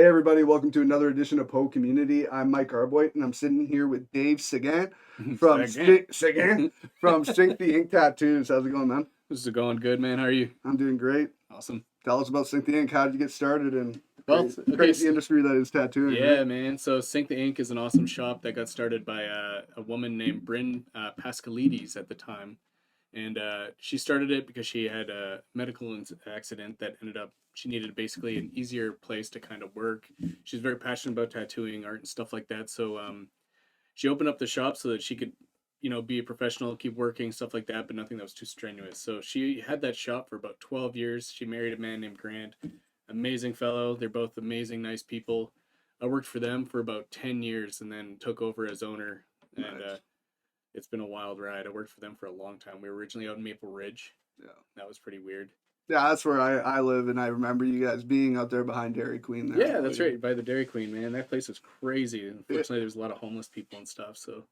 Hey everybody, welcome to another edition of PoCommunity. I'm Mike Arboit, and I'm sitting here with Dave Seguyn from Second. Seguyn from Sink the Ink Tattoos. How's it going, man? This is going good, man. How are you? I'm doing great. Awesome. Tell us about Sink the Ink. How did you get started in the Well, okay. crazy industry that is tattooing, Yeah, right? man. So Sink the Ink is an awesome shop that got started by a woman named Bryn Pascalides at the time. And she started it because she had a medical accident that ended up, she needed basically an easier place to kind of work. She's very passionate about tattooing, art, and stuff like that. So she opened up the shop so that she could, be a professional, keep working, stuff like that, but nothing that was too strenuous. So she had that shop for about 12 years. She married a man named Grant, amazing fellow. They're both amazing, nice people. I worked for them for about 10 years and then took over as owner. And Nice. it's been a wild ride. I worked for them for a long time. We were originally out in Maple Ridge. Yeah. That was pretty weird. Yeah, that's where I live, and I remember you guys being out there behind Dairy Queen there. Yeah, that's right. By the Dairy Queen, man. That place is crazy. Unfortunately, there's a lot of homeless people and stuff. So,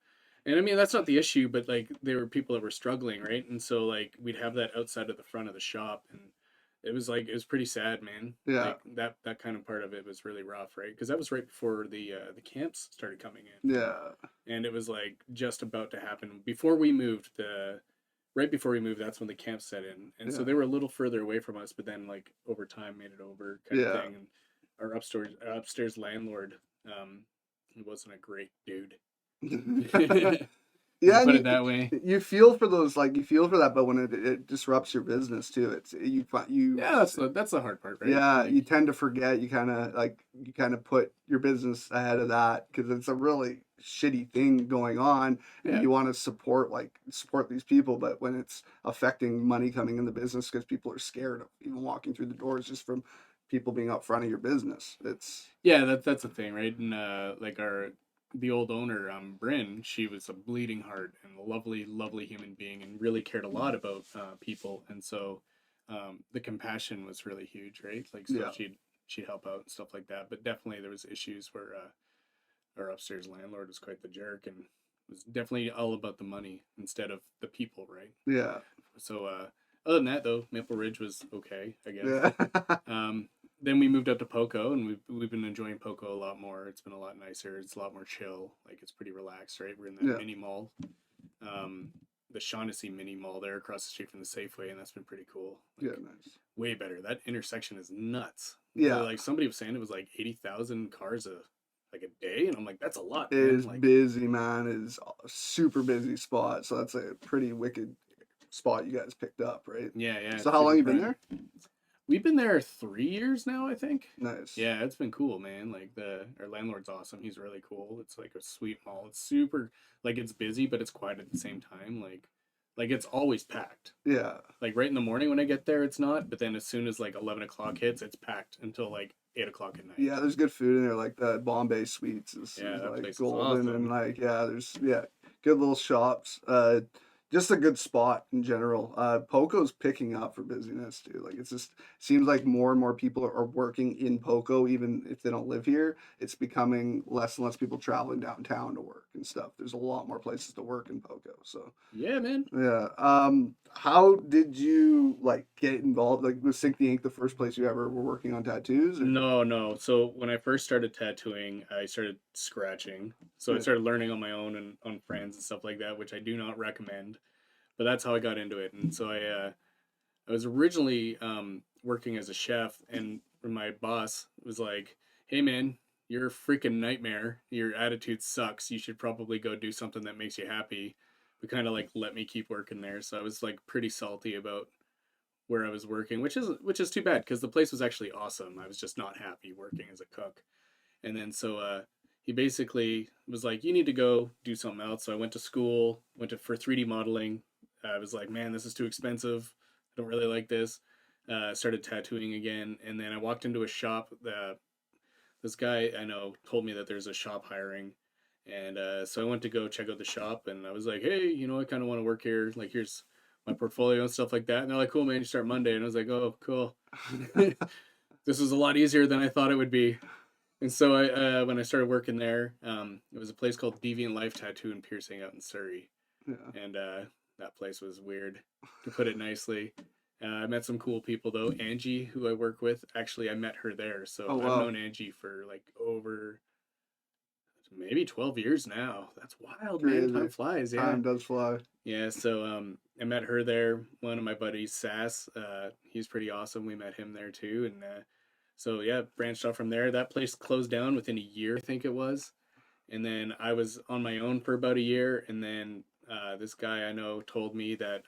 and I mean, that's not the issue, but like there were people that were struggling, right? And so like we'd have that outside of the front of the shop, and it was pretty sad, man. Yeah, Like that kind of part of it was really rough, right? Because that was right before the camps started coming in, yeah, and it was like just about to happen before we moved. The right before we moved, that's when the camp set in, and so yeah, they were a little further away from us, but then like over time made it over kind of yeah. thing. And our upstairs landlord, he wasn't a great dude. Yeah, Put and it that way. you feel for those, like you feel for that, but when it disrupts your business too, it's you Yeah, that's the hard part, right? yeah, Like, you tend to forget. You kind of put your business ahead of that because it's a really shitty thing going on, and yeah, you want to support these people. But when it's affecting money coming in the business because people are scared of even walking through the doors just from people being up front of your business, it's yeah, that's the thing, right? And like the old owner, Bryn, she was a bleeding heart and a lovely, lovely human being, and really cared a lot about people, and so the compassion was really huge, right? Like, so yeah, she'd help out and stuff like that. But definitely there was issues where our upstairs landlord was quite the jerk and was definitely all about the money instead of the people, right? yeah, So other than that, though, Maple Ridge was okay, I guess. yeah, Then we moved up to Poco, and we've been enjoying Poco a lot more. It's been a lot nicer. It's a lot more chill. Like, it's pretty relaxed, right? We're in that yeah, mini mall, um, the Shaughnessy mini mall there across the street from the Safeway, and that's been pretty cool. yeah, Like, nice, way better. That intersection is nuts. yeah. Like, somebody was saying it was like 80,000 cars a day, and I'm like, that's a lot, It man. is Like, busy, man. It is a super busy spot, so that's a pretty wicked spot you guys picked up, right? yeah, yeah, So it's how long super you been prime. there? We've been there 3 years now, I think. Nice. Yeah, it's been cool, man. Like the our landlord's awesome. He's really cool. It's like a sweet mall. It's super like it's busy, but it's quiet at the same time. Like it's always packed. Yeah. Like right in the morning when I get there, it's not. But then as soon as like 11 o'clock hits, it's packed until like 8 o'clock at night. Yeah, there's good food in there. Like the Bombay Sweets Yeah, is that like place is golden, and awesome. like yeah, good little shops. Just a good spot in general. Poco's picking up for busyness too. Like it's just seems like more and more people are working in Poco, even if they don't live here. It's becoming less and less people traveling downtown to work and stuff. There's a lot more places to work in Poco. So Yeah, man. yeah. How did you like get involved? Like was Sink the Ink the first place you ever were working on tattoos? Or No, no. So when I first started tattooing, I started scratching. So I yeah, started learning on my own and on friends and stuff like that, which I do not recommend. But that's how I got into it. And so I was originally working as a chef, and my boss was like, "Hey, man, you're a freaking nightmare. Your attitude sucks. You should probably go do something that makes you happy." But kind of like let me keep working there. So I was like pretty salty about where I was working, which is too bad because the place was actually awesome. I was just not happy working as a cook. And then so he basically was like, "You need to go do something else." So I went to school, went to for 3D modeling. I was like, "Man, this is too expensive. I don't really like this." Started tattooing again, and then I walked into a shop. This guy I know told me that there's a shop hiring, and so I went to go check out the shop, and I was like, "Hey, I kind of want to work here. Like, here's my portfolio and stuff like that." And they're like, "Cool, man. You start Monday." And I was like, "Oh, cool." This was a lot easier than I thought it would be. And so when I started working there, it was a place called Deviant Life Tattoo and Piercing out in Surrey, yeah, and that place was weird, to put it nicely. I met some cool people though. Angie, who I work with, actually I met her there. Oh So I've wow, known Angie for like over maybe 12 years now. That's wild, man. Time crazy. flies. Yeah. Time does fly. Yeah. So I met her there. One of my buddies, Sass, he's pretty awesome. We met him there too. And so yeah, branched off from there. That place closed down within a year, I think it was. And then I was on my own for about a year. And then this guy I know told me that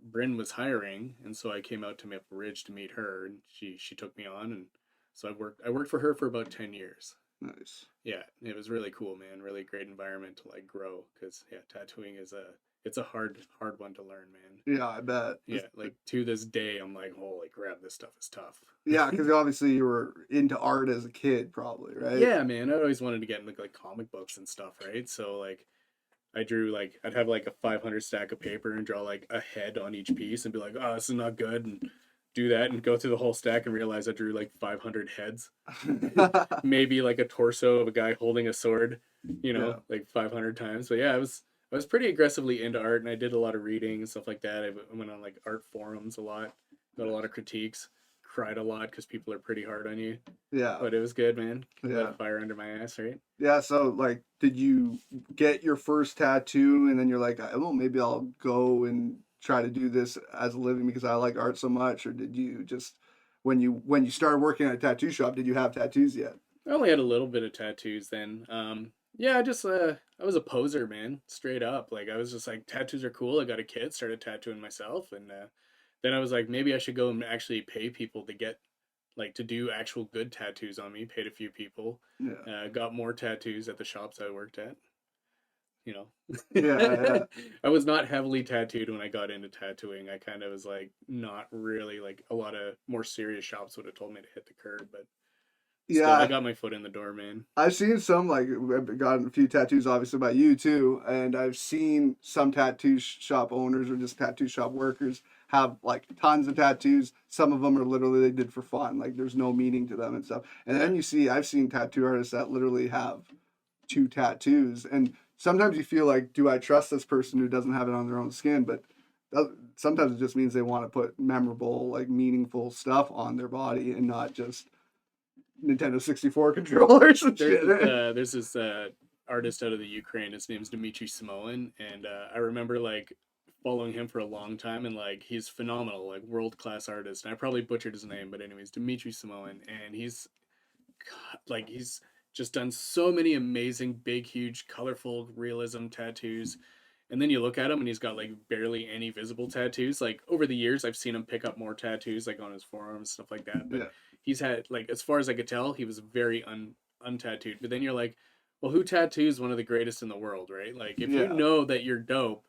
Bryn was hiring, and so I came out to Maple Ridge to meet her, and she took me on, and so I worked for her for about 10 years. Nice. Yeah, it was really cool, man. Really great environment to like grow, because yeah, tattooing is a hard one to learn, man. Yeah, I bet. Yeah, like to this day, I'm like, holy crap, this stuff is tough. Yeah, because obviously you were into art as a kid, probably, right? Yeah, man, I always wanted to get into like comic books and stuff, right? So like I drew like I'd have like a 500 stack of paper and draw like a head on each piece and be like, oh, this is not good, and do that and go through the whole stack and realize I drew like 500 heads, maybe like a torso of a guy holding a sword, Yeah, like 500 times. But yeah, I was pretty aggressively into art, and I did a lot of reading and stuff like that. I went on like art forums a lot, got a lot of critiques, cried a lot because people are pretty hard on you, yeah, but it was good, man. Lit a yeah. fire under my ass, right? Yeah, so like, did you get your first tattoo and then you're like, well, maybe I'll go and try to do this as a living because I like art so much, or did you just when you started working at a tattoo shop, did you have tattoos yet? I only had a little bit of tattoos then. Yeah, I just I was a poser, man, straight up. Like I was just like tattoos are cool. I got a kid, started tattooing myself, and then I was like maybe I should go and actually pay people to get like to do actual good tattoos on me. Paid a few people, Yeah, got more tattoos at the shops I worked at. You yeah, know, I was not heavily tattooed when I got into tattooing. I kind of was like not really like a lot of more serious shops would have told me to hit the curb, but still, I yeah. got my foot in the door, man. I've seen some like I've gotten a few tattoos, obviously by you too, and I've seen some tattoo shop owners or just tattoo shop workers have like tons of tattoos. Some of them are literally they did for fun, like there's no meaning to them and stuff. And Yeah. then I've seen tattoo artists that literally have two tattoos, and sometimes you feel like, do I trust this person who doesn't have it on their own skin? But sometimes it just means they want to put memorable, like meaningful stuff on their body and not just Nintendo 64 controllers and shit. There's this artist out of the Ukraine. His name's Dmitry Samoin, and I remember like following him for a long time, and like he's phenomenal, like world class artist. And I probably butchered his name, but anyways, Dmitry Samoin, and he's just done so many amazing, big, huge, colorful realism tattoos. And then you look at him, and he's got like barely any visible tattoos. Like over the years, I've seen him pick up more tattoos, like on his forearms, stuff like that. But Yeah, he's had like, as far as I could tell, he was very untattooed. But then you're like, well, who tattoos one of the greatest in the world, right? Like if you yeah, know that you're dope,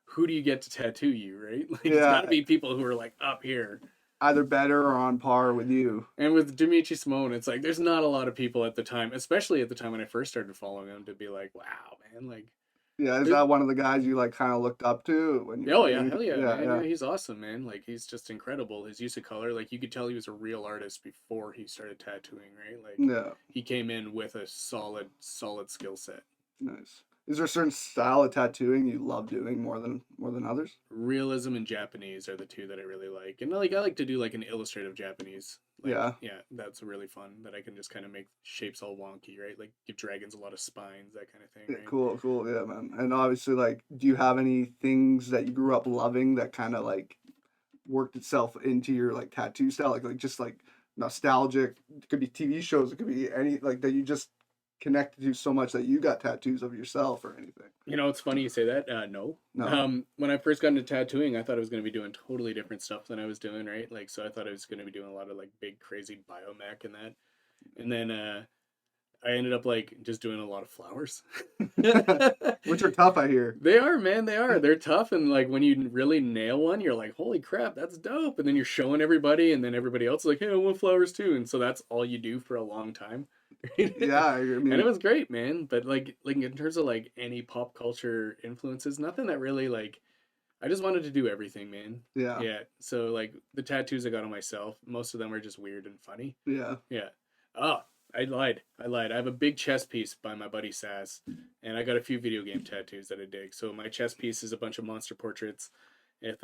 who do you get to tattoo you, right? Like it's got yeah. to be people who are like up here. Either better or on par with you. And with Dimitri Simone, it's like there's not a lot of people at the time, especially at the time when I first started following him, to be like, wow, man, like Yeah, is there, that one of the guys you like kind of looked up to when oh you yeah, hell yeah, yeah, man. yeah, Yeah, he's awesome, man. Like he's just incredible. His use of color, like you could tell he was a real artist before he started tattooing, right? Like yeah, he came in with a solid skill set. nice. Is there a certain style of tattooing you love doing more than others? Realism and Japanese are the two that I really like. And like I like to do like an illustrative Japanese. Like Yeah, yeah, that's really fun that I can just kind of make shapes all wonky, right? Like give dragons a lot of spines, that kind of thing, yeah, right? cool, cool, yeah, man. And obviously, like, do you have any things that you grew up loving that kind of like worked itself into your like tattoo style, like just like nostalgic? It could be TV shows, it could be any like that you just connected to so much that you got tattoos of yourself or anything. It's funny you say that. No. No. When I first got into tattooing, I thought I was going to be doing totally different stuff than I was doing, right? Like, so I thought I was going to be doing a lot of like big, crazy biomech and that. And then I ended up like just doing a lot of flowers. Which are tough, I hear. They are, man. They are. They're tough. And like when you really nail one, you're like, holy crap, that's dope. And then you're showing everybody, and then everybody else is like, hey, I want flowers too. And so that's all you do for a long time. Yeah, I And it mean, was great, man. But like in terms of like any pop culture influences, nothing that really like I just wanted to do everything, man. yeah, Yeah. So like the tattoos I got on myself, most of them are just weird and funny. yeah, Yeah. Oh, I lied. I have a big chest piece by my buddy Sass, and I got a few video game tattoos that I dig. So my chest piece is a bunch of monster portraits with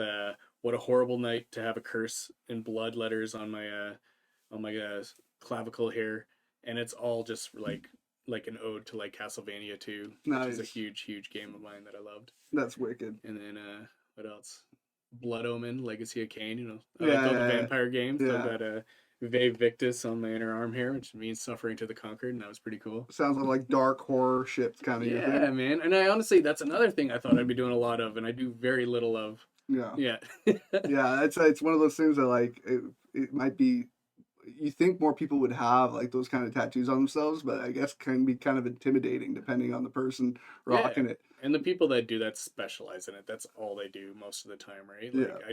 what a horrible night to have a curse in blood letters on my clavicle here, and it's all just like an ode to like Castlevania 2, which is a Nice. huge game of mine that I loved. That's wicked. And then what else? Blood Omen, Legacy of Kain. You know, I like Yeah, all the yeah, vampire games. So I've yeah. got a Ve Victus on my inner arm here, which means suffering to the conquered, and that was pretty cool. Sounds like dark horror shit kind of your Yeah, thing. man. And I honestly, that's another thing I thought I'd be doing a lot of, and I do very little of. Yeah. Yeah. Yeah, it's one of those things that like it might be, you think more people would have like those kind of tattoos on themselves, but I guess can be kind of intimidating depending on the person Yeah. rocking it. And the people that do that specialize in it. That's all they do most of the time, right? Like Yeah.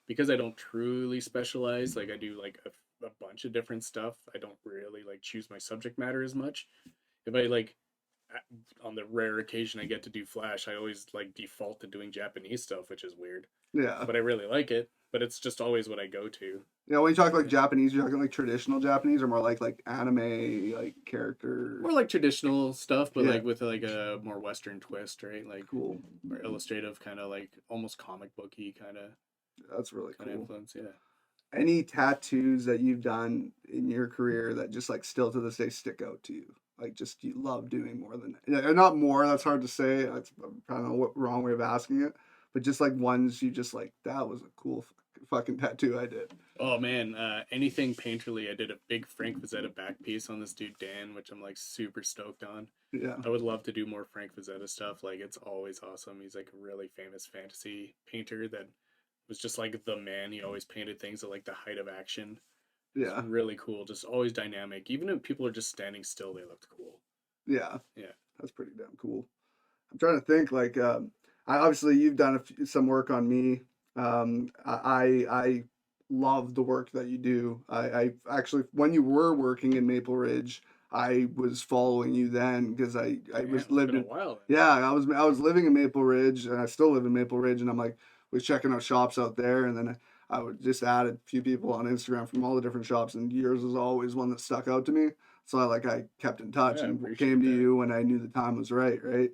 because I don't truly specialize, like I do like a bunch of different stuff. I don't really like choose my subject matter as much. If I like on the rare occasion I get to do Flash, I always like default to doing Japanese stuff, which is weird. Yeah. But I really like it. But it's just always what I go to. Yeah, when you talk like Japanese, you're talking like traditional Japanese or more like anime like character. More like traditional stuff, but Yeah. like with like a more Western twist, right? Like Cool. or illustrative, kind of like almost comic booky kind of That's really cool. influence. Yeah. Any tattoos that you've done in your career that just like still to this day stick out to you? Like just you love doing more than, yeah, not more. That's hard to say. That's I don't know what wrong way of asking it, but just like ones you just like that was a cool fucking tattoo I did. Oh man, anything painterly. I did a big Frank Frazetta back piece on this dude Dan, which I'm like super stoked on. Yeah. I would love to do more Frank Frazetta stuff. Like it's always awesome. He's like a really famous fantasy painter that was just like the man. He always painted things at like the height of action. It's Yeah. really cool. Just always dynamic. Even if people are just standing still, they looked cool. Yeah. Yeah. That's pretty damn cool. I'm trying to think like I obviously you've done some work on me. I love the work that you do. I actually when you were working in Maple Ridge, I was following you then because I Man, was it's lived been a in, while. yeah, I was living in Maple Ridge and I still live in Maple Ridge and I'm like was checking out shops out there and then I would just added a few people on Instagram from all the different shops and yours was always one that stuck out to me. So I kept in touch Yeah, I and appreciate came to that. you when I knew the time was right, right?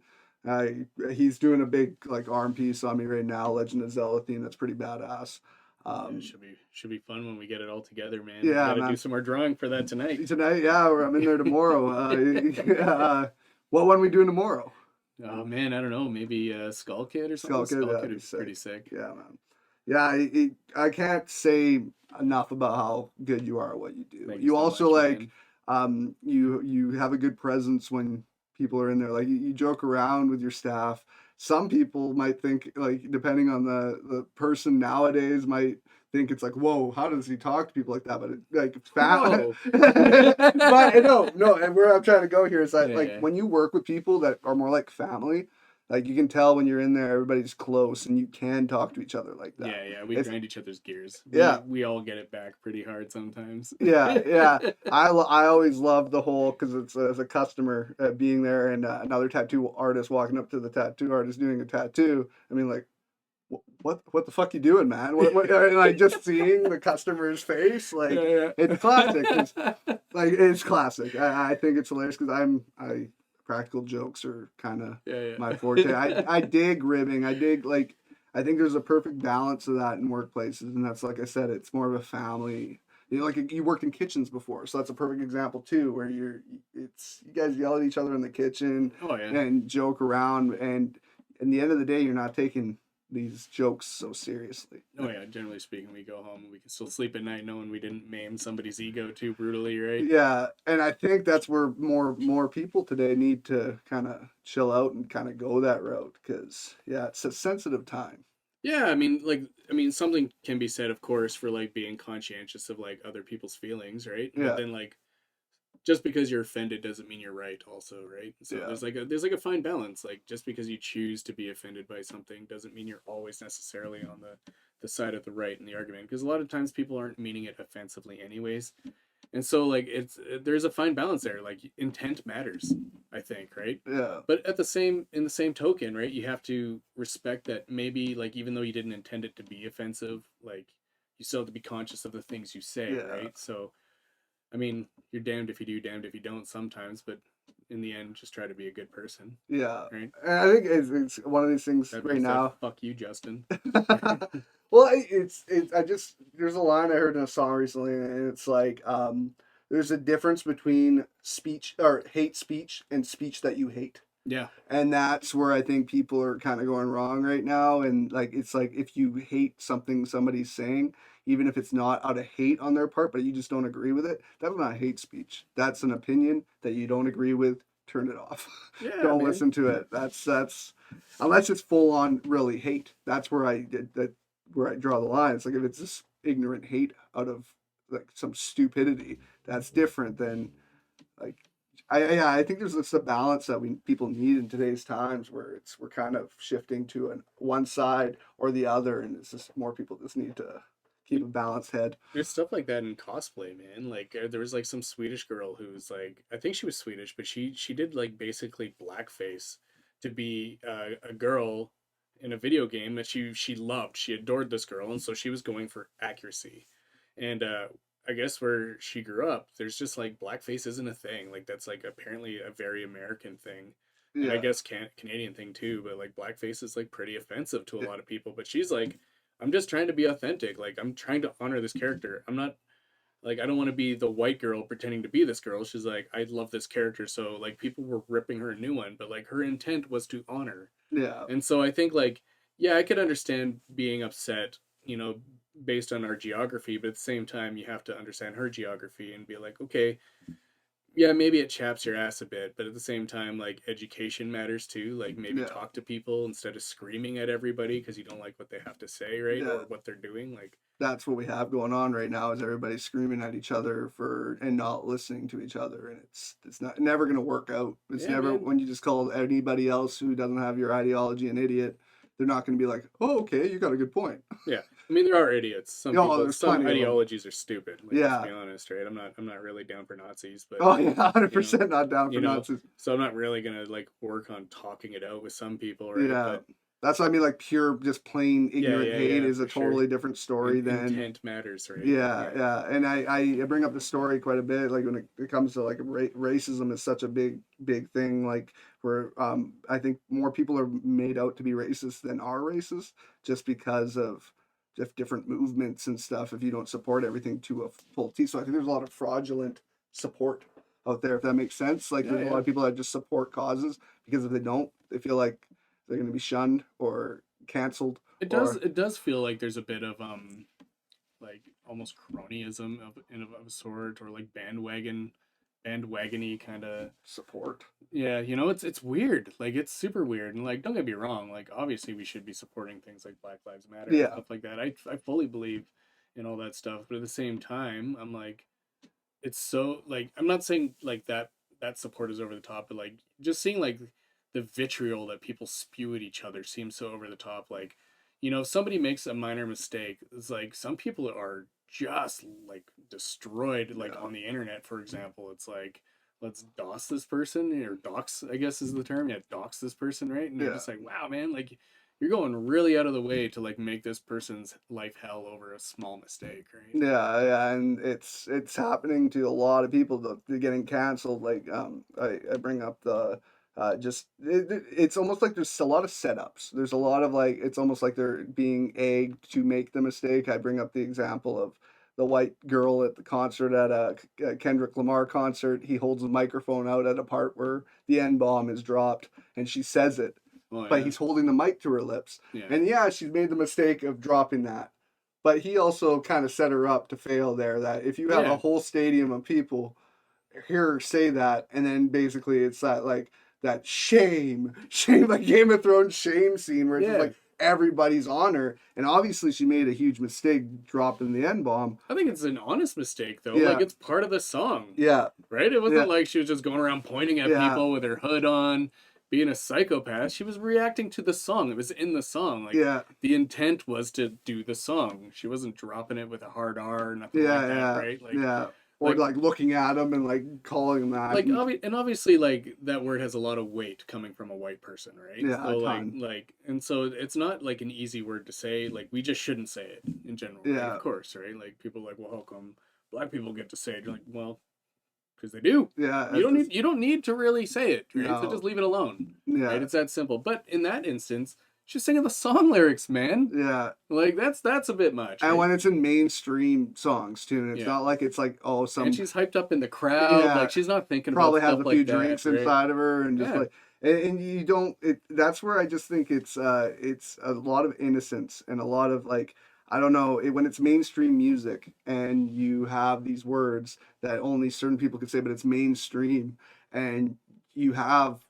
He's doing a big like arm piece on me right now, Legend of Zelda theme. That's pretty badass. Yeah, it Um, should be fun when we get it all together, man. We yeah, got to do man. some more drawing for that tonight. Tonight, yeah, I'm in there tomorrow. What one we doing tomorrow? Oh man, I don't know. Maybe Skull Kid or something. Skull Kid, Skull that'd Kid be would be pretty sick. sick. Yeah, man. Yeah, I can't say enough about how good you are at what you do. Thank you You so also much, like, man. you have a good presence when people are in there. Like you joke around with your staff. Some people might think like, depending on the person nowadays, might think it's like, whoa, how does he talk to people like that? But it, like, Whoa. but no, and where I'm trying to go here is that like Yeah. when you work with people that are more like family, like you can tell when you're in there, everybody's close and you can talk to each other like that. Yeah, we It's, grind each other's gears. yeah, We all get it back pretty hard sometimes. yeah. I always love the whole because it's as a customer being there and another tattoo artist walking up to the tattoo artist doing a tattoo. I mean, like, what the fuck you doing, man? Like just seeing the customer's face, like Yeah. it's classic. Like it's classic. I think it's hilarious because I practical jokes are kind of Yeah. my forte. I dig ribbing. I dig like I think there's a perfect balance of that in workplaces, and that's like I said, it's more of a family. You know, like you worked in kitchens before, so that's a perfect example too, where it's you guys yell at each other in the kitchen Oh yeah. and joke around, and in the end of the day, you're not taking these jokes so seriously. Oh yeah. Generally speaking, we go home and we can still sleep at night knowing we didn't maim somebody's ego too brutally, right? Yeah, and I think that's where more people today need to kind of chill out and kind of go that route because yeah, it's a sensitive time. Yeah, I mean, something can be said, of course, for like being conscientious of like other people's feelings, right? Yeah, But then like just because you're offended doesn't mean you're right, also, right? So yeah, there's like a fine balance. Like just because you choose to be offended by something doesn't mean you're always necessarily on the side of the right in the argument. Because a lot of times people aren't meaning it offensively, anyways. And so like there's a fine balance there. Like intent matters, I think, right? yeah, But at the same in the same token, right, you have to respect that maybe like even though you didn't intend it to be offensive, like you still have to be conscious of the things you say, yeah, right? So I mean, you're damned if you do, damned if you don't sometimes, but in the end, just try to be a good person, yeah. right? And I think it's one of these things That right being said, now. fuck you, Justin. Well, I just there's a line I heard in a song recently, and it's like there's a difference between speech or hate speech and speech that you hate. Yeah. And that's where I think people are kind of going wrong right now. And like, it's like if you hate something somebody's saying, even if it's not out of hate on their part, but you just don't agree with it, that's not hate speech. That's an opinion that you don't agree with. Turn it off. Yeah, Don't man. listen to it. That's unless it's full on really hate. That's where where I draw the line. It's like if it's just ignorant hate out of like some stupidity, that's different than like yeah, I think there's just a balance that we people need in today's times where we're kind of shifting to one side or the other, and it's just more people just need to keep a balanced head. There's stuff like that in cosplay, man. Like there was like some Swedish girl who's like, I think she was Swedish, but she did like basically blackface to be a girl in a video game that she loved. She adored this girl, and so she was going for accuracy. And I guess where she grew up, there's just like blackface isn't a thing. Like that's like apparently a very American thing. And I Yeah, guess Canadian thing too, but like blackface is like pretty offensive to a lot of people. But she's like, I'm just trying to be authentic. Like I'm trying to honor this character. I'm not like I don't want to be the white girl pretending to be this girl. She's like, I love this character. So like people were ripping her a new one, but like her intent was to honor. yeah, And so I think like, yeah, I could understand being upset, based on our geography, but at the same time you have to understand her geography and be like, okay, yeah, maybe it chaps your ass a bit, but at the same time, like education matters too. Like maybe yeah, talk to people instead of screaming at everybody because you don't like what they have to say, right? yeah. Or what they're doing. Like, That's what we have going on right now is everybody screaming at each other for and not listening to each other, and it's not never going to work out. It's yeah, never man. when you just call anybody else who doesn't have your ideology an idiot. They're not going to be like, oh, okay, you got a good point. Yeah. I mean, there are idiots. Some Oh, people, there's some plenty of them. ideologies are stupid. Like, let's Yeah. be honest, right? I'm not really down for Nazis, but Oh yeah, hundred you know, percent not down you for know, Nazis. so I'm not really gonna like work on talking it out with some people, right? Yeah, But that's what I mean. Like pure, just plain yeah, ignorant yeah, hate yeah, is a for sure. totally different story than Intent matters, right? yeah, Yeah. yeah. And I bring up the story quite a bit. Like when it comes to like racism is such a big thing. Like where I think more people are made out to be racist than are racist just because of just different movements and stuff. If you don't support everything to a full T, so I think there's a lot of fraudulent support out there. If that makes sense. Like Yeah, there's a lot yeah. of people that just support causes because if they don't, they feel like they're going to be shunned or canceled It does or it does feel like there's a bit of like almost cronyism of a sort, or like bandwagony kind of. support. Yeah, it's weird. Like it's super weird. And like don't get me wrong, like obviously we should be supporting things like Black Lives Matter and Yeah, stuff like that. I fully believe in all that stuff, but at the same time, I'm like it's so like I'm not saying like that support is over the top, but like just seeing like the vitriol that people spew at each other seems so over the top. Like, if somebody makes a minor mistake, it's like some people are just like destroyed. Like yeah, on the internet, for example, it's like let's dox this person, or dox, I guess is the term. Yeah, dox this person, right? And they're yeah. just like, wow, man, like you're going really out of the way to like make this person's life hell over a small mistake, right? Yeah, yeah, and it's happening to a lot of people that they're getting canceled. Like I bring up the it's almost like there's a lot of setups. There's a lot of like it's almost like they're being egged to make the mistake. I bring up the example of the white girl at the concert at a Kendrick Lamar concert. He holds the microphone out at a part where the N bomb is dropped, and she says it, Oh but yeah, he's holding the mic to her lips. yeah, And yeah, she's made the mistake of dropping that. But he also kind of set her up to fail there. That if you have a yeah. whole stadium of people hear her say that, and then basically it's that like that shame, like Game of Thrones shame scene where it's just Yeah, like everybody's on her, and obviously she made a huge mistake dropping the N bomb. I think it's an honest mistake though. Like Yeah, it's part of the song, yeah, right? It yeah, wasn't like she was just going around pointing at yeah, people with her hood on, being a psychopath. She was reacting to the song. It was in the song. Like yeah, the intent was to do the song. She wasn't dropping it with a hard R or nothing like yeah, that, yeah, right? Like yeah. Or like like looking at him and like calling him that. And, and obviously like that word has a lot of weight coming from a white person, right? yeah, a So like ton. and so it's not like an easy word to say. Like we just shouldn't say it in general, right? Of Yeah, course, right? Like people are like, well, how come black people get to say it? You're like, well, because they do. yeah. You That's don't just need to really say it, right? So just no. leave it alone, right? Yeah, It's that simple. But in that instance, She's singing the song lyrics, man. Yeah. Like that's a bit much. And Right? when it's in mainstream songs too, and it's Yeah. not like it's like, oh, And some, she's hyped up in the crowd. yeah, Like she's not thinking about probably has stuff a few like that, drinks right? inside of her and just Yeah. like, and you don't, that's where I just think it's a lot of innocence and a lot of like, I don't know, when it's mainstream music and you have these words that only certain people could say, but it's mainstream, and you have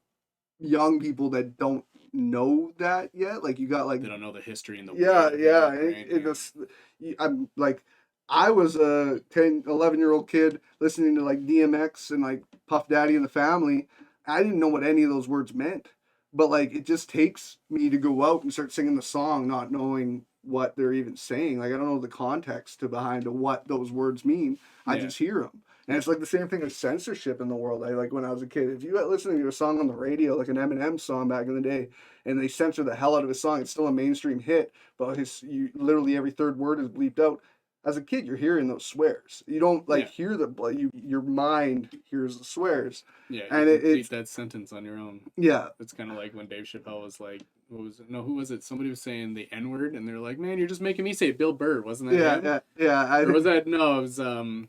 young people that don't know that yet. Like you got like, They don't know the history and the weight yeah, of yeah. it, right? It just, I'm like, I was a 10, 11-year-old kid listening to like DMX and like Puff Daddy and the Family. I didn't know what any of those words meant. But like, it just takes me to go out and start singing the song, not knowing what they're even saying. Like, I don't know the context to behind what those words mean. I Yeah. just hear them. And it's like the same thing as censorship in the world. I like when I was a kid, if you got listening to a song on the radio, like an Eminem song back in the day, and they censor the hell out of his song, it's still a mainstream hit, but literally every third word is bleeped out. As a kid, you're hearing those swears. You don't like Yeah. hear your mind hears the swears, Yeah. You and complete it's that sentence on your own. yeah, It's kind of like when Dave Chappelle was like, what was it? No, who was it? Somebody was saying the N word, and they're like, "Man, you're just making me say it." Bill Burr, wasn't that yeah, him? yeah, yeah. I Or was think that no? It was Louis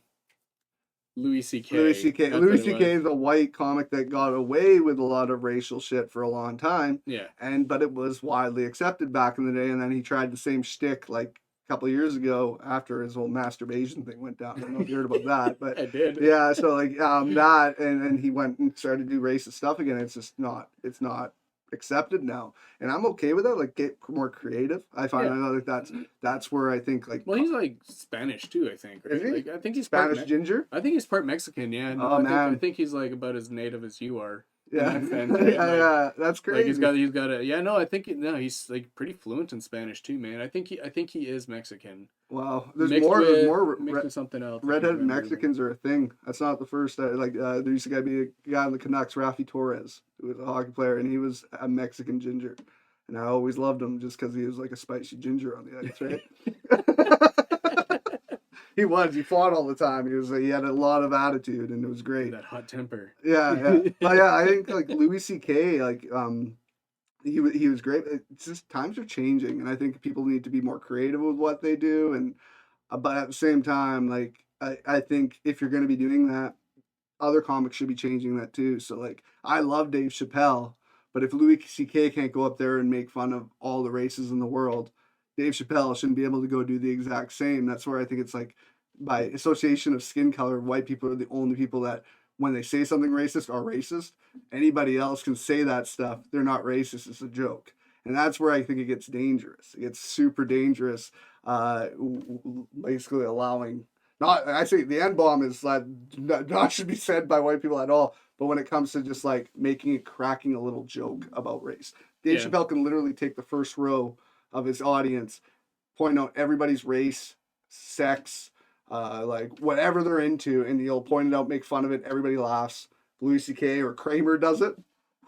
Louis C.K. C.K. That's what Louis it was. C.K. is a white comic that got away with a lot of racial shit for a long time, Yeah. but it was widely accepted back in the day. And then he tried the same shtick like a couple of years ago after his whole masturbation thing went down. I don't know if you heard about that, but I did. yeah. So like that, and he went and started to do racist stuff again. It's not accepted now, and I'm okay with that. Like get more creative. I find Yeah. like that's where I think like Well, he's like Spanish too, I think, is right? he Like I think he's Spanish ginger? I think he's part Mexican. Yeah, no, Oh I man, think he's like about as native as you are in yeah, that sense, right? yeah, Like yeah. That's like crazy. he's got a yeah, no, I think no, he's like pretty fluent in Spanish too, man. I think he is Mexican. Wow, there's Mixed more with something else. I can't redheaded remember. But Mexicans are a thing. That's not the first. There used to be a guy in the Canucks, Rafi Torres, who was a hockey player, and he was a Mexican ginger, and I always loved him just because he was like a spicy ginger on the ice, right? He was. He fought all the time. He had a lot of attitude, and it was great. that hot temper. Yeah, yeah. But yeah, I think like Louis C.K. He was great. It's just times are changing, and I think people need to be more creative with what they do. And but at the same time, like I think if you're going to be doing that, other comics should be changing that too. So like I love Dave Chappelle, but if Louis C.K. can't go up there and make fun of all the races in the world, Dave Chappelle shouldn't be able to go do the exact same. That's where I think it's like by association of skin color, white people are the only people that when they say something racist are racist. Anybody else can say that stuff. They're not racist. It's a joke. And that's where I think it gets dangerous. It gets super dangerous. Basically allowing not I say the N bomb is like not should be said by white people at all. But when it comes to just like making it cracking a little joke about race, Dave Yeah. Chappelle can literally take the first row of his audience, point out everybody's race, sex, like whatever they're into, and he'll point it out, make fun of it. Everybody laughs. Louis C.K. or Kramer does it.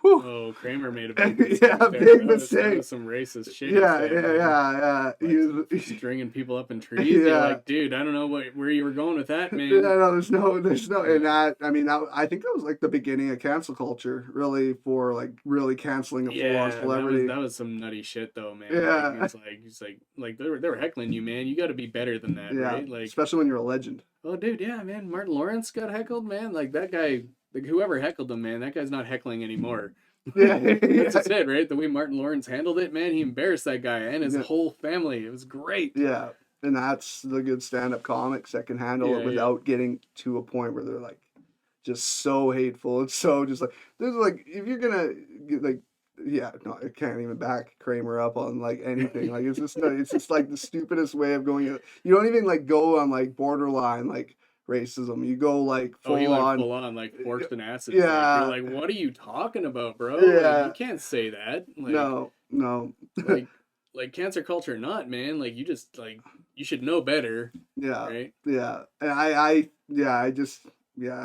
Whew. Oh, Kramer made a big mistake. Yeah, there. big That mistake. was some racist shit. Yeah, he said, yeah, man. yeah. Like, He was, stringing people up in trees. You're yeah. like, dude, I don't know where you were going with that, man. Yeah, no, there's no, and Yeah. that, I mean, I think that was like the beginning of cancel culture, really, for like really canceling a full-on Yeah, celebrity. that was some nutty shit though, man. Yeah. Like, it's like they were heckling you, man. You got to be better than that, Yeah, right? Like, especially when you're a legend. oh, dude, yeah, man. Martin Lawrence got heckled, man. Like that guy, like whoever heckled him, man. That guy's not heckling anymore. Yeah, That's just it, right? The way Martin Lawrence handled it, man. He embarrassed that guy and his Yeah. whole family. It was great. yeah, and that's the good stand-up comics that can handle Yeah, it without getting to a point where they're like just so hateful. It's so just like there's like if you're gonna get like. Yeah, no, I can't even back Kramer up on like anything. Like it's just like the stupidest way of going. You don't even like go on like borderline like racism. You go like Oh, he full went on. full on like forced and acid. Yeah. Like, you're like, what are you talking about, bro? Yeah. Like, you can't say that. Like, No. like cancer culture, or not, man. Like, you just like you should know better, Yeah. right? Yeah. And I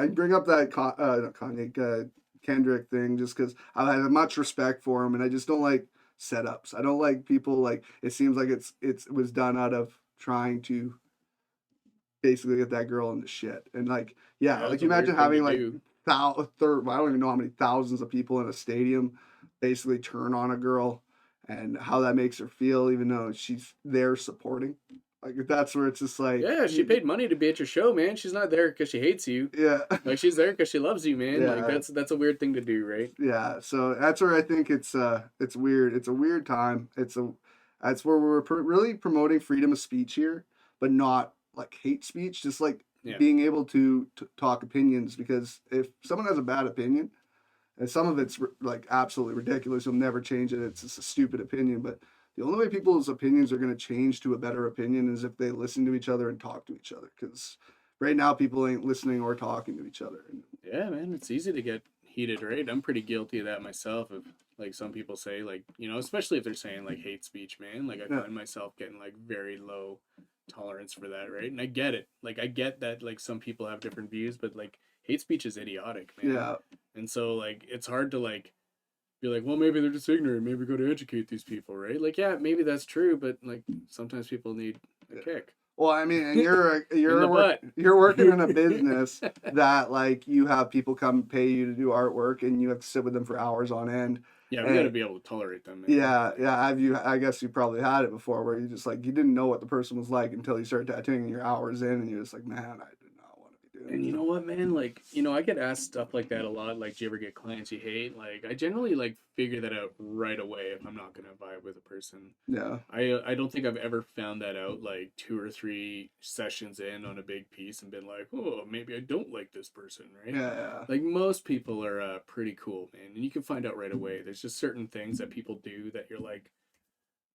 bring up that not Kanye, Kendrick thing just because I have much respect for him, and I just don't like setups. I don't like people like it seems like it was done out of trying to basically get that girl into shit. And like, yeah, Yeah, like that's you a weird imagine thing having to like do. I don't even know how many thousands of people in a stadium basically turn on a girl and how that makes her feel, even though she's there supporting. Like that's where it's just like, Yeah, she paid money to be at your show, man. She's not there because she hates you. yeah, Like she's there because she loves you, man. Like yeah, that's a weird thing to do, right? yeah. So that's where I think it's weird. It's a weird time. That's where we're really promoting freedom of speech here, but not like hate speech. Just like Yeah. being able to talk opinions, because if someone has a bad opinion, and some of it's like absolutely ridiculous, you'll never change it. It's just a stupid opinion, but the only way people's opinions are going to change to a better opinion is if they listen to each other and talk to each other. Because right now, people ain't listening or talking to each other. Yeah, man, it's easy to get heated, right? I'm pretty guilty of that myself. Of like some people say, like, you know, especially if they're saying like hate speech, man. Like I Yeah, find myself getting like very low tolerance for that, right? And I get it. Like I get that like some people have different views, but like hate speech is idiotic, man. yeah, And so like it's hard to like be like, well, maybe they're just ignorant. Maybe we got to educate these people, right? Like, yeah, maybe that's true, but like sometimes people need a yeah. kick Well, I mean, and in the butt. you're working in a business that like you have people come pay you to do artwork, and you have to sit with them for hours on end. Yeah, we got to And be able to tolerate them, man. yeah, Like, yeah. I guess you probably had it before, where you just like you didn't know what the person was like until you started tattooing, and you're hours in, and you're just like, man, I do not want to be doing and you this. know what, man? Like, you know, I get asked stuff like that a lot. Like, do you ever get clients you hate? Like, I generally like figure that out right away if I'm not gonna vibe with a person. Yeah, I don't think I've ever found that out like 2 or 3 sessions in on a big piece and been like, oh, maybe I don't like this person, right? yeah, yeah, Like most people are pretty cool, man, and you can find out right away. There's just certain things that people do that you're like,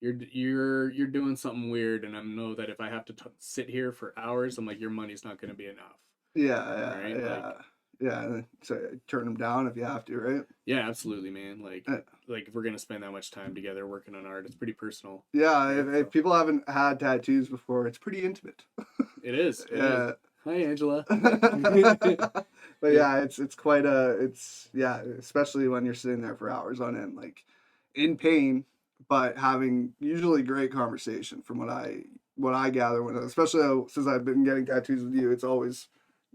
you're doing something weird, and I know that if I have to sit here for hours, I'm like, your money's not gonna be enough, yeah, right? yeah, Like, yeah. So turn them down if you have to, right? yeah, absolutely, man. Uh, Like if we're gonna spend that much time together working on art, it's pretty personal, Yeah, right? if So people haven't had tattoos before, it's pretty intimate. it is, it is. Yeah. Hi, Angela. But Yeah, yeah, it's quite a it's yeah, especially when you're sitting there for hours on end, like in pain, but having usually great conversation from what I gather when especially since I've been getting tattoos with you, it's always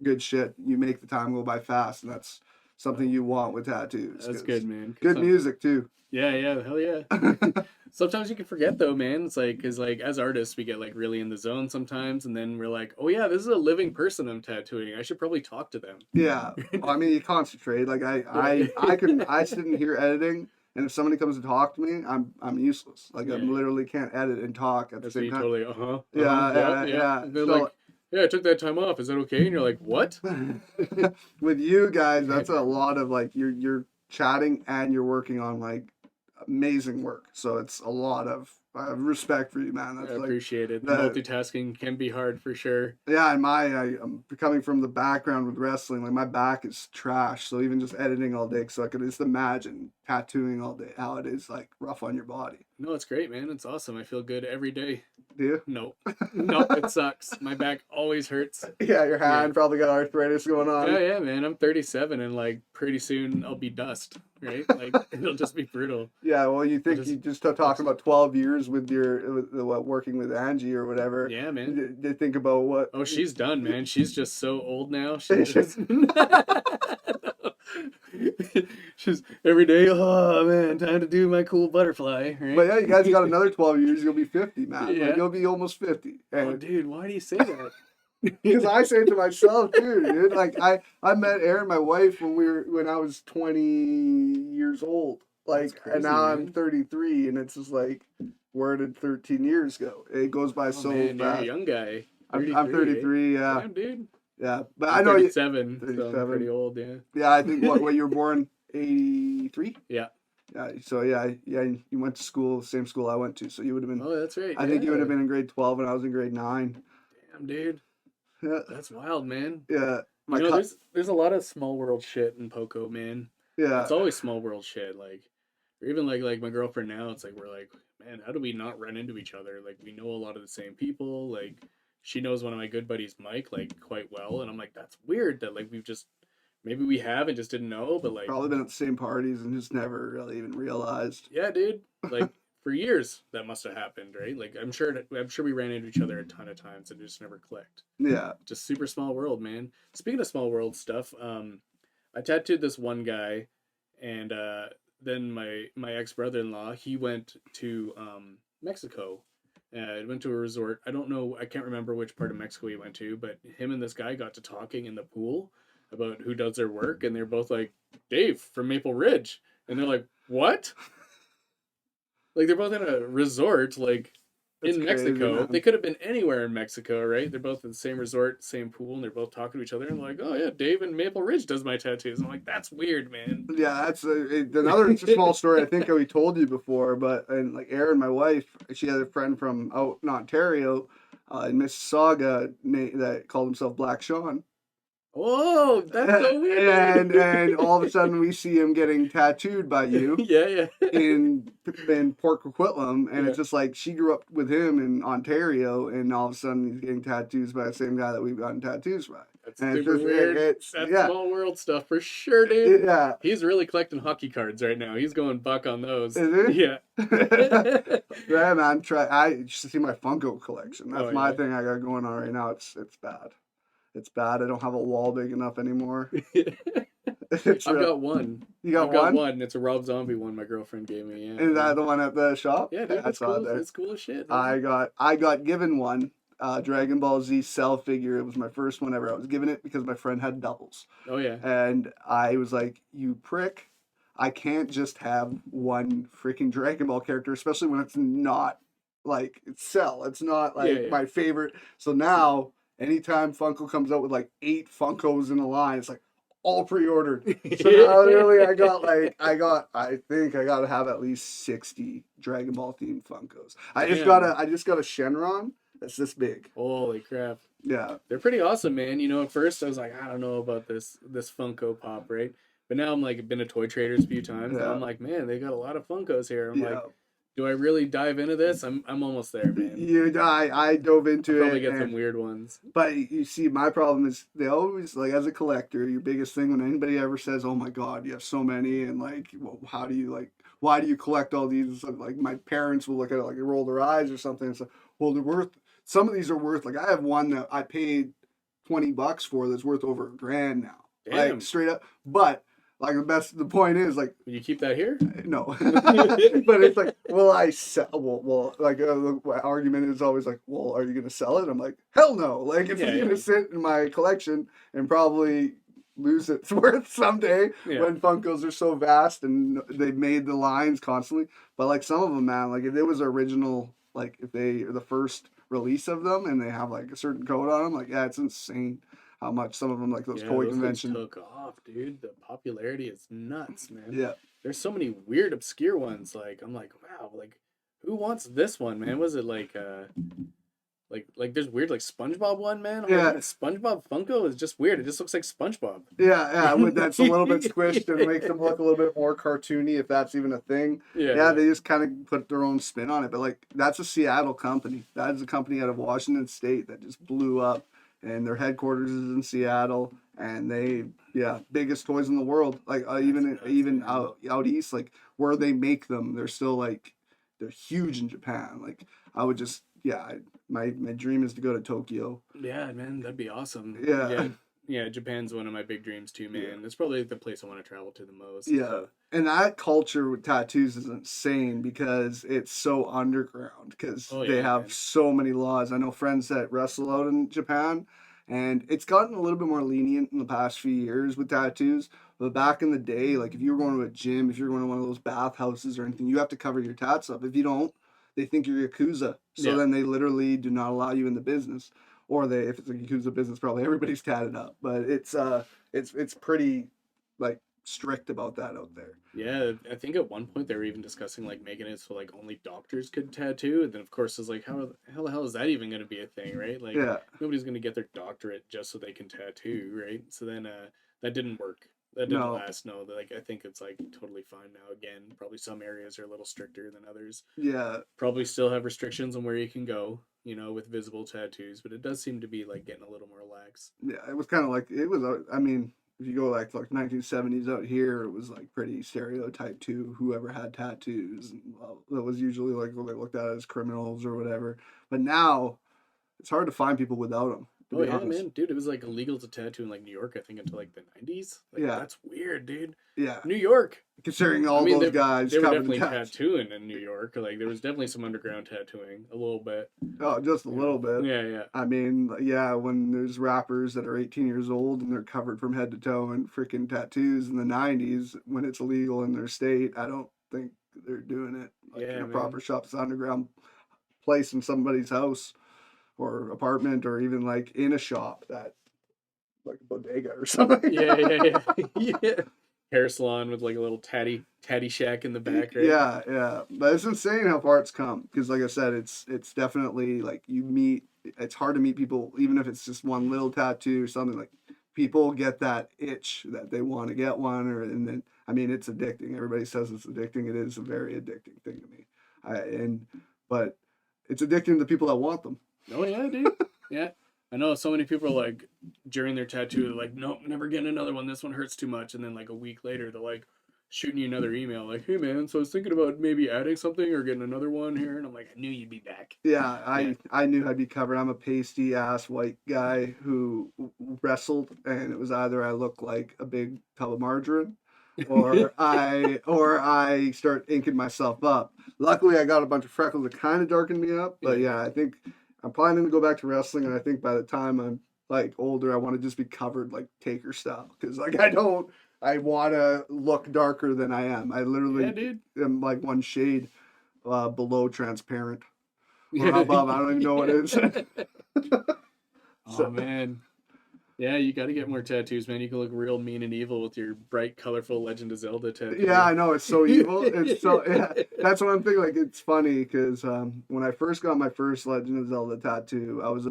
good shit. You make the time go by fast, and that's something you want with tattoos. that's 'Cause good, man. good music too. Yeah, yeah, hell yeah. Sometimes you can forget though, man. It's like, cause like as artists, we get like really in the zone sometimes, and then we're like, oh yeah, this is a living person I'm tattooing. I should probably talk to them. Yeah, I mean, you concentrate. Like Yeah. I sit in here editing, and if somebody comes to talk to me, I'm useless. Like I Yeah. literally can't edit and talk at the That's same me time. totally. Yeah, Yeah, yeah, yeah. yeah. And they're So like, yeah, I took that time off. Is that okay? And you're like, what? with you guys, that's a lot of like you're chatting and you're working on like amazing work. So it's a lot of I have respect for you, man. I That's like appreciate it. The the multitasking can be hard for sure. yeah, and I'm coming from the background with wrestling. Like my back is trash, so even just editing all day, so I could just imagine tattooing all day, how it is like rough on your body. No, it's great, man. It's awesome. I feel good every day. Do No, you? no, it sucks. My back always hurts. Yeah, your Yeah. hand probably got arthritis going Yeah, on. yeah, man. I'm 37 and like pretty soon I'll be dust, right? Like it'll just be brutal. Yeah, well, you I'll think you just talking about 12 years with what working with Angie or whatever. Yeah, man. You think about what? Oh, she's done, man. She's just so old now. She just she's every day. Oh man, time to do my cool butterfly, But right? yeah, you guys got another 12 years. You'll be 50, man. Like Yeah. you'll be almost 50. Oh, And dude, why do you say that? because I say it to myself too, dude. Like I met Erin, my wife, when I was 20 years old. That's Like, crazy, and now I'm man. 33, and it's just like, where did 13 years go? It goes by Oh so man, you're a fast. young guy. I'm 33, eh? 33, yeah, Damn, dude. yeah. But I I'm know you, 37, so I'm 37. pretty old, yeah. Yeah, I think what you were born 83. Yeah. Yeah, so yeah, you went to school, same school I went to, so you would have been. Oh, that's right. I think you would Yeah. have been in grade 12, and I was in grade 9. Damn, dude. Yeah, That's wild, man. yeah. You know, there's a lot of small world shit in Poco, man. Yeah, It's always small world shit. Like, or even like my girlfriend now. It's like we're like, man, how do we not run into each other? Like, we know a lot of the same people. Like, she knows one of my good buddies, Mike, like quite well, and I'm like, that's weird that like we've just maybe we have and just didn't know, but like, probably been at the same parties and just never really even realized. yeah, dude, like. For years, that must have happened, right? Like, I'm sure we ran into each other a ton of times and it just never clicked. Yeah, Just super small world, man. Speaking of small world stuff, I tattooed this one guy, and then my ex brother-in-law, he went to Mexico. Went to a resort. I don't know. I can't remember which part of Mexico he went to, but him and this guy got to talking in the pool about who does their work, and they're both like, Dave from Maple Ridge, and they're like, what? Like they're both in a resort, like It's in crazy, Mexico. They man. could have been anywhere in Mexico, right? They're both in the same resort, same pool, and they're both talking to each other. And like, oh yeah, Dave in Maple Ridge does my tattoos. I'm like, that's weird, man. Yeah, that's another. It's a small story. I think we told you before, but and like Erin, my wife, she had a friend from out in Ontario, in Mississauga, that called himself Black Sean. Whoa, that's so weird. And all of a sudden we see him getting tattooed by you Yeah, yeah, in Port Coquitlam, and yeah. it's just like she grew up with him in Ontario, and all of a sudden he's getting tattoos by the same guy that we've gotten tattoos by. That's And it's super just weird. it's That's yeah, small world stuff for sure, dude. yeah. He's really collecting hockey cards right now. He's going buck on those. Is Yeah. it? Yeah, man. I should see my Funko collection. That's Oh my yeah. thing I got going on right now. It's bad. It's bad. I don't have a wall big enough anymore. It's I've real. got one. You got I've got one? one. It's a Rob Zombie one my girlfriend gave me. Yeah, Is that man. the one at the shop? Yeah, Yeah, dude, I it's saw it cool. there. It's cool as shit, I man. got given one. Dragon Ball Z cell figure. It was my first one ever. I was given it because my friend had doubles. Oh yeah. And I was like, you prick. I can't just have one freaking Dragon Ball character, especially when it's not like it's Cell. It's not Yeah, like yeah. my favorite. So now, anytime Funko comes out with like 8 Funkos in a line, it's like all pre-ordered. So now literally I think I gotta have at least 60 Dragon Ball themed Funkos. Damn. I just got a Shenron that's this big. Holy crap. Yeah. They're pretty awesome, man. You know, at first I was like, I don't know about this Funko Pop, right? But now I'm like been to Toy Traders a few times, and Yeah. I'm like, man, they got a lot of Funkos here. I'm Yeah. like, do I really dive into this? I'm almost there, man. I dove I'll into probably it, get some and weird ones. but you see, my problem is they always like as a collector, your biggest thing when anybody ever says, "Oh my God, you have so many," and like, well, how do you like, why do you collect all these? Like my parents will look at it like they roll their eyes or something. It's like, well, they're worth. Some of these are worth. Like I have one that I paid $20 for that's worth over $1,000 now. Damn. Like straight up, but. Like the point is like Will you keep that here? no, but it's like, will I sell? Like the argument is always like, well, are you gonna sell it? I'm like, hell no. Like it's Yeah, gonna yeah. sit in my collection and probably lose its worth someday Yeah. when Funkos are so vast and they've made the lines constantly. But like some of them, man, like if it was original, like if they are the first release of them and they have like a certain code on them, like yeah, it's insane how much some of them like those Yeah, toy those things convention. took off, dude. The popularity is nuts, man. Yeah, There's so many weird, obscure ones. Like I'm like, wow, like who wants this one, man? Was it like there's weird like SpongeBob one, man? I'm like, yeah. man, SpongeBob Funko is just weird. It just looks like SpongeBob. Yeah, with that's a little bit squished and makes them look a little bit more cartoony, if that's even a thing. Yeah, Yeah, yeah. they just kind of put their own spin on it. But like, that's a Seattle company. That is a company out of Washington State that just blew up, and their headquarters is in Seattle. And they, yeah, biggest toys in the world. Like even nuts, even man. out east, like where they make them, they're still like they're huge in Japan. Like I would just, yeah, my dream is to go to Tokyo. Yeah, man, that'd be awesome. Yeah. Yeah, yeah. Japan's one of my big dreams too, man. Yeah. It's probably the place I want to travel to the most. Yeah. And that culture with tattoos is insane because it's so underground because Oh they yeah, have man. so many laws. I know friends that wrestle out in Japan, and it's gotten a little bit more lenient in the past few years with tattoos. But back in the day, like if you were going to a gym, if you're going to one of those bathhouses or anything, you have to cover your tats up. If you don't, they think you're Yakuza. So Yeah. then they literally do not allow you in the business. Or they, if it's a Yakuza business, probably everybody's tatted up. But it's pretty like strict about that out there. Yeah, I think at one point they were even discussing like making it so like only doctors could tattoo, and then of course it's like how the hell is that even going to be a thing, right? Like Yeah. nobody's going to get their doctorate just so they can tattoo, right? So then that didn't work. That didn't No. last. No, like I think it's like totally fine now. Again, probably some areas are a little stricter than others. Yeah. Probably still have restrictions on where you can go, you know, with visible tattoos, but it does seem to be like getting a little more lax. Yeah. It was kind of like it was. I mean, if you go like 1970s out here, it was like pretty stereotyped too. Whoever had tattoos, and, well, that was usually like what they looked at as criminals or whatever. But now it's hard to find people without them. to Oh be yeah, honest. man, dude, it was like illegal to tattoo in like New York, I think, until like the 90s. Like Yeah, that's weird, dude. yeah. New York. Considering I all mean, those guys they were covered in definitely tats. tattooing in New York. Like there was definitely some underground tattooing, a little bit. Oh, just a You know. little bit. Yeah, yeah. I mean, yeah, when there's rappers that are 18 years old and they're covered from head to toe in freaking tattoos in the 90s when it's illegal in their state, I don't think they're doing it like in Yeah, a man. proper shop. It's an underground place in somebody's house or apartment or even like in a shop that like a bodega or something. Yeah, yeah, yeah. Yeah. Hair salon with like a little tatty shack in the back, right? Yeah, yeah, but it's insane how far it's come because, like I said, it's definitely like you meet. It's hard to meet people, even if it's just one little tattoo or something. Like people get that itch that they want to get one, or and then I mean, it's addicting. Everybody says it's addicting. It is a very addicting thing to me. But it's addicting to people that want them. Oh yeah, dude. Yeah. I know so many people are like during their tattoo, they're like, nope, never getting another one. This one hurts too much. And then like a week later, they're like shooting you another email, like, hey man, so I was thinking about maybe adding something or getting another one here. And I'm like, I knew you'd be back. Yeah, Yeah. I knew I'd be covered. I'm a pasty ass white guy who wrestled, and it was either I look like a big tub of margarine, or I start inking myself up. Luckily, I got a bunch of freckles that kind of darkened me up. But Yeah. yeah, I think I'm planning to go back to wrestling, and I think by the time I'm like older, I want to just be covered like Taker style because like I don't. I want to look darker than I am. I Yeah, literally dude. am like one shade below transparent or Yeah. above. I don't even know what it is. Oh So man. Yeah, you got to get more tattoos, man. You can look real mean and evil with your bright, colorful Legend of Zelda yeah, tattoo. I know it's so evil. It's so yeah. That's one thing. Like it's funny because when I first got my first Legend of Zelda tattoo, I was a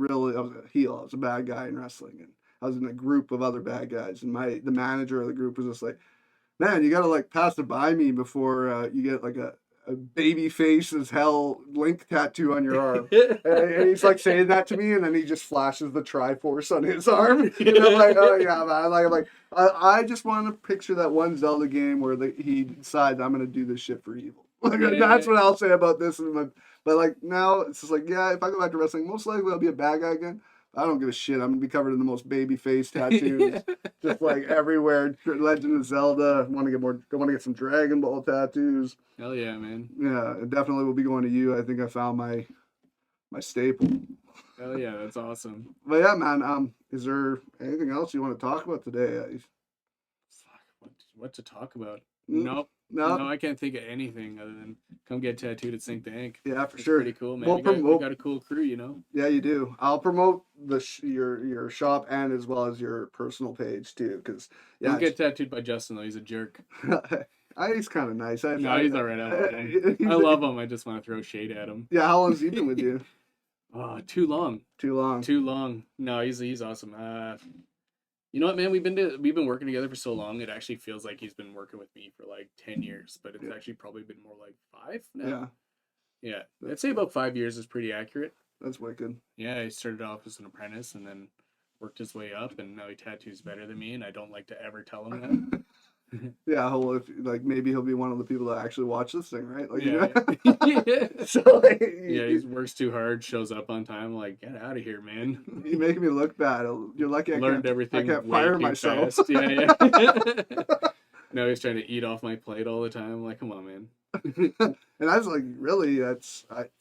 heel. I was a bad guy in wrestling, and I was in a group of other bad guys. And the manager of the group was just like, man, you gotta like pass it by me before you get like a baby face as hell Link tattoo on your arm. And he's like saying that to me, and then he just flashes the Triforce on his arm, and I'm like, oh yeah, man. I just want to picture that one Zelda game where he decides I'm gonna do this shit for evil. Like that's Yeah. what I'll say about this. But like now, it's just like yeah, if I go back to wrestling, most likely I'll be a bad guy again. I don't give a shit. I'm gonna be covered in the most baby face tattoos, just like everywhere. Legend of Zelda. Want to get more? I want to get some Dragon Ball tattoos. Hell yeah, man. Yeah, definitely will be going to you. I think I found my staple. Hell yeah, that's awesome. But yeah, man. Is there anything else you want to talk about today? Fuck, what to talk about? Mm, Nope. no. No, I can't think of anything other than come get tattooed at Sink Tank. Yeah, for It's sure. pretty cool, man. We'll You promote. got a cool crew, you know. Yeah, you do. I'll promote your shop and as well as your personal page too, because Don't yeah, get tattooed by Justin though. He's a jerk. he's kind of nice. No, he's alright. I love him. I love him. I just want to throw shade at him. Yeah, how long's he been with you? Oh, too long. Too long. Too long. No, he's awesome. You know what, man? We've been working together for so long. It actually feels like he's been working with me for like 10 years, but it's Yeah. actually probably been more like 5 now. Yeah, Yeah, I'd say about 5 years is pretty accurate. that's wicked. Yeah, he started off as an apprentice and then worked his way up, and now he tattoos better than me, and I don't like to ever tell him that. Yeah, if like maybe he'll be one of the people that actually watch this thing, right? Like, Yeah. Yeah. so like, Yeah, he works too hard, shows up on time. Like, get out of here, man. you make me look bad. You're lucky Learned everything. I can't way fire too myself. fast. Yeah, yeah. Now he's trying to eat off my plate all the time. I'm like, come on, man. And that's like really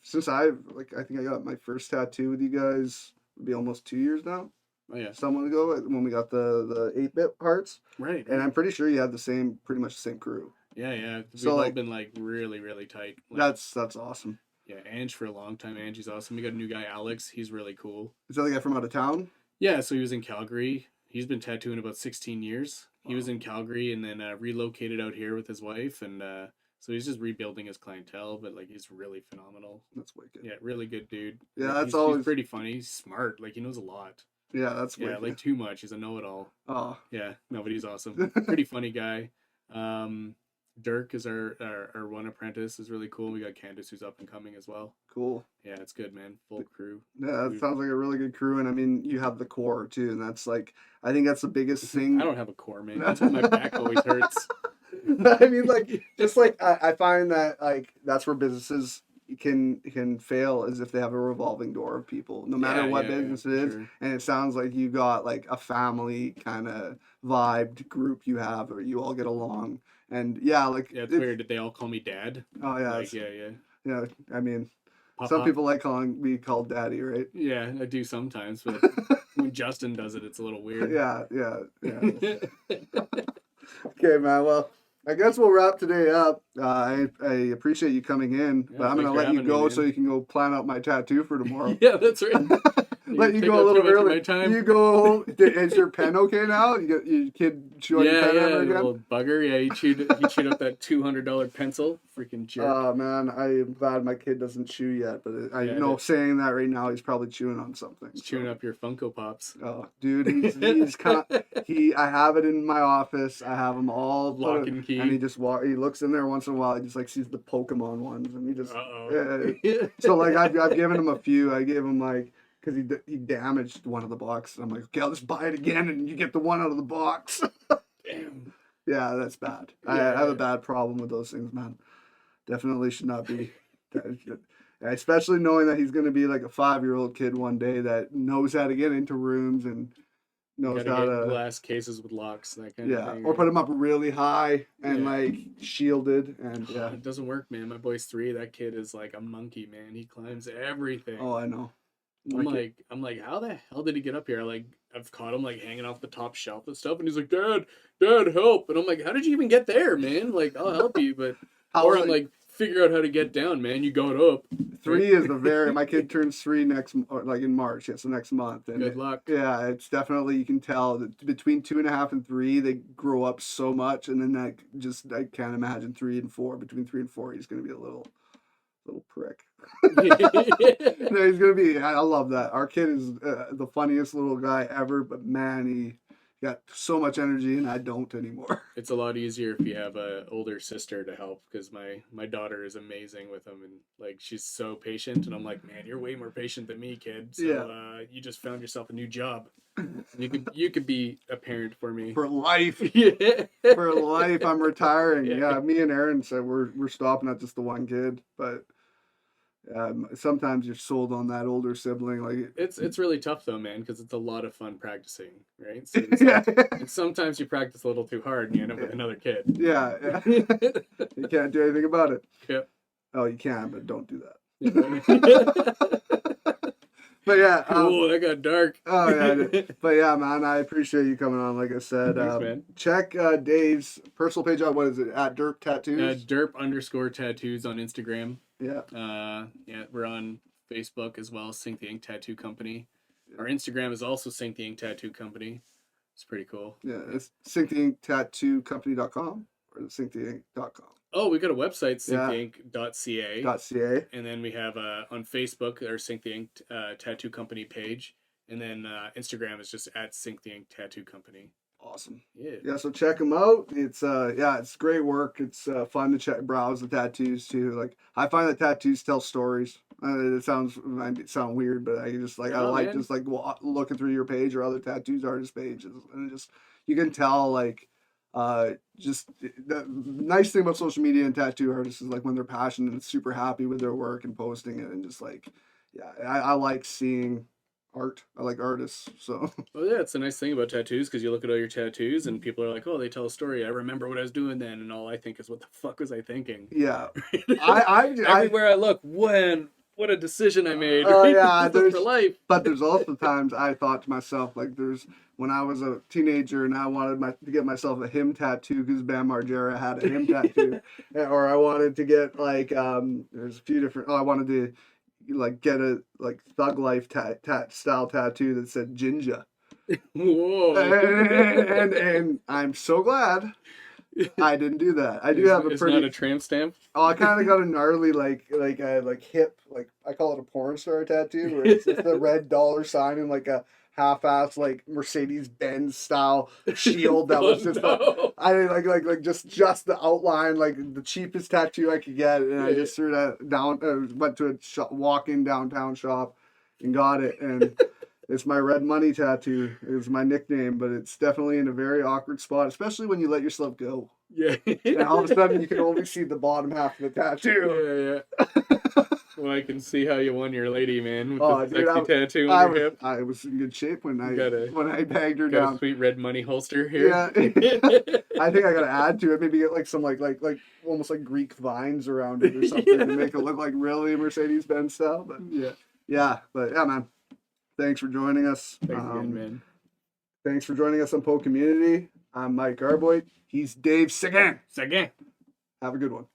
since I think I got my first tattoo with you guys it'd be almost 2 years now. Oh yeah, Someone ago when we got the 8-bit hearts, right. and I'm pretty sure you had pretty much the same crew. Yeah. We've So all like been like really, really tight. Like, that's awesome. yeah, Ange for a long time. Angie's awesome. We got a new guy, Alex. He's really cool. Is that the guy from out of town? Yeah, so he was in Calgary. He's been tattooing about 16 years. He was in Calgary and then relocated out here with his wife, and so he's just rebuilding his clientele. But like, he's really phenomenal. That's wicked. Yeah, really good dude. Yeah, Like, that's he's always pretty funny. He's smart. Like, he knows a lot. Yeah, that's Yeah, wicked. like too much. He's a know-it-all. Oh, Yeah, no, but he's awesome. Pretty funny guy. Dirk is our one apprentice. Is really cool. We got Candace who's up and coming as well. cool. Yeah, it's good, man. Full crew. Yeah, that We've- sounds like a really good crew, and I mean, you have the core too, and that's like, I think that's the biggest thing. I don't have a core, man. That's why my back always hurts. I mean, like, just like I find that like that's where businesses can fail is if they have a revolving door of people, no matter what business it is. Sure. And it sounds like you got like a family kind of vibed group you have, or you all get along. And like it's weird. Did they all call me Dad? Oh yeah, Like, yeah. I mean, Pop, some pop. people like calling me called Daddy, right? Yeah, I do sometimes, but when Justin does it, it's a little weird. Yeah. Okay, man. Well, I guess we'll wrap today up. I appreciate you coming in, but I'm gonna let you go so you can go plan out my tattoo for tomorrow. Yeah, that's right. Let you go a little early. You go home. Is your pen okay now? You got your kid chewing your pen ever again? Little bugger. Yeah, he chewed up that $200 pencil. Freaking jerk. Oh man, I am glad my kid doesn't chew yet. But I know saying that right now, he's probably chewing on something. He's chewing up your Funko Pops. Oh, dude, he's kind of I have it in my office. I have them all lock and key, and he just he looks in there once in a while. He just like sees the Pokemon ones, and he just. So like I've given him a few. I gave him like. Because he damaged one of the boxes. I'm like, okay, I'll just buy it again, and you get the one out of the box. Damn. Yeah, that's bad. I have a bad problem with those things, man. Definitely should not be. Especially knowing that he's going to be like a 5-year-old kid one day that knows how to get into rooms and knows how to glass cases with locks, that kind of thing. Or put him up really high and like shielded, and it doesn't work, man. My boy's 3. That kid is like a monkey, man. He climbs everything. Oh, I know. I'm like, how the hell did he get up here? Like, I've caught him like hanging off the top shelf and stuff, and he's like, Dad, help! And I'm like, how did you even get there, man? Like, I'll help you, but I'm like, figure out how to get down, man. You got up. 3 is my kid turns 3 in March. It's the next month. And good luck. Yeah, it's definitely, you can tell that between 2.5 and 3, they grow up so much, and then I can't imagine 3 and 4. Between 3 and 4, he's gonna be a little prick. No, he's gonna be. I love that. Our kid is the funniest little guy ever, but man, he got so much energy, and I don't anymore. It's a lot easier if you have an older sister to help, because my daughter is amazing with him, and like she's so patient, and I'm like, man, you're way more patient than me, kid. So you just found yourself a new job. You could be a parent for me for life. For life. I'm retiring. Yeah, me and Aaron said we're stopping at just the one kid, but. Sometimes you're sold on that older sibling. Like it's really tough though, man, because it's a lot of fun practicing, right? So and sometimes you practice a little too hard and you end up with another kid. Yeah. You can't do anything about it. Yep. Oh, you can, but don't do that. But yeah. Cool, that got dark. Oh yeah. But yeah, man, I appreciate you coming on. Like I said, thanks, man. Check Dave's personal page out. What is it? At Derp Tattoos. Derp_tattoos on Instagram. Yeah. We're on Facebook as well, Sink the Ink Tattoo Company. Our Instagram is also Sink the Ink Tattoo Company. It's pretty cool. Yeah, it's sinktheinktattoocompany.com or sinktheink.com. Oh, we got a website, sinktheink.ca. .ca. And then we have on Facebook our Sink the Ink Tattoo Company page. And then Instagram is just at Sink the Ink Tattoo Company. Awesome. Yeah. So check them out. It's great work. It's fun to browse the tattoos too. Like I find that tattoos tell stories. It might sound weird, but I just like looking through your page or other tattoos artist pages, and you can tell like just the nice thing about social media and tattoo artists is like when they're passionate and super happy with their work and posting it, and just like I like seeing art. I like artists. So well, yeah, it's a nice thing about tattoos, because you look at all your tattoos and people are like, oh, they tell a story. I remember what I was doing then, and all I think is, what the fuck was I thinking? Yeah. Everywhere I look, what a decision I made. Oh yeah, for life. But there's also times I thought to myself, like when I was a teenager and I wanted to get myself a him tattoo because Bam Margera had a him tattoo, or I wanted to get like there's a few different. I wanted to like get a like Thug Life style tattoo that said Jinja. Whoa. And I'm so glad I didn't do that. I do have it's not a tramp stamp. Oh, I kind of got a gnarly like hip, like I call it a porn star tattoo, where it's the red dollar sign and like a half-ass like Mercedes-Benz style shield that was just just the outline, like the cheapest tattoo I could get, and I just threw that down. Went to a walk-in downtown shop and got it, and it's my Red Money tattoo. It was my nickname, but it's definitely in a very awkward spot, especially when you let yourself go. Yeah. And all of a sudden you can only see the bottom half of the tattoo. Yeah. Well, I can see how you won your lady, man, with Oh, the dude, sexy tattoo on your hip. I was in good shape when Got a I bagged her got a down. sweet red money holster here. Yeah, I think I gotta add to it. Maybe get like some like almost like Greek vines around it or something to make it look like really Mercedes-Benz style. But yeah, man. Thanks for joining us. Thanks again, man. Thanks for joining us on PoCommunity. I'm Mike Garboy. He's Dave Seguyn. Seguyn. Have a good one.